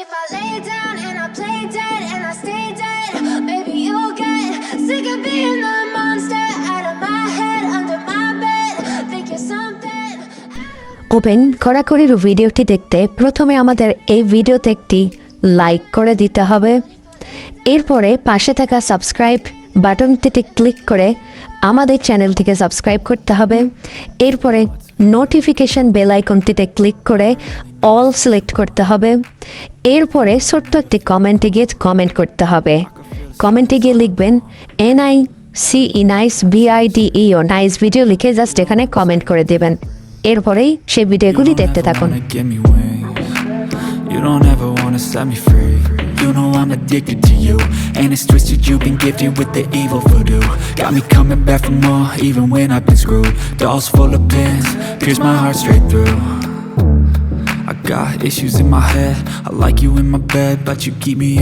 if I lay down and I play dead and I stay dead, maybe you'll get sick of being the monster out of my head, under my bed. Think you're something. Open কড়াকড়ির ভিডিওটি দেখতে প্রথমে আমাদের এই ভিডিওতে একটি like করে দিতে হবে। এরপরে পাশে থাকা সাবস্ক্রাইব বাটনটিতে ক্লিক করে আমাদের চ্যানেলটিকে সাবস্ক্রাইব করতে হবে। এরপরে নোটিফিকেশন বেল আইকনটিতে ক্লিক করে অল সিলেক্ট করতে হবে। এরপরে ছোট্ট একটি কমেন্টে গিয়ে কমেন্ট করতে হবে। কমেন্টে গিয়ে লিখবেন NICE nice BIDEO nice video লিখে জাস্ট এখানে কমেন্ট করে দেবেন। এরপরেই সেই ভিডিওগুলি দেখতে থাকুন। You don't ever wanna set me free. You know I'm addicted to you, and it's twisted. You've been gifted with the evil voodoo. Got me coming back for more, even when I've been screwed. Dolls full of pins, pierce my heart straight through. I got issues in my head. I like you in my bed, but you keep me on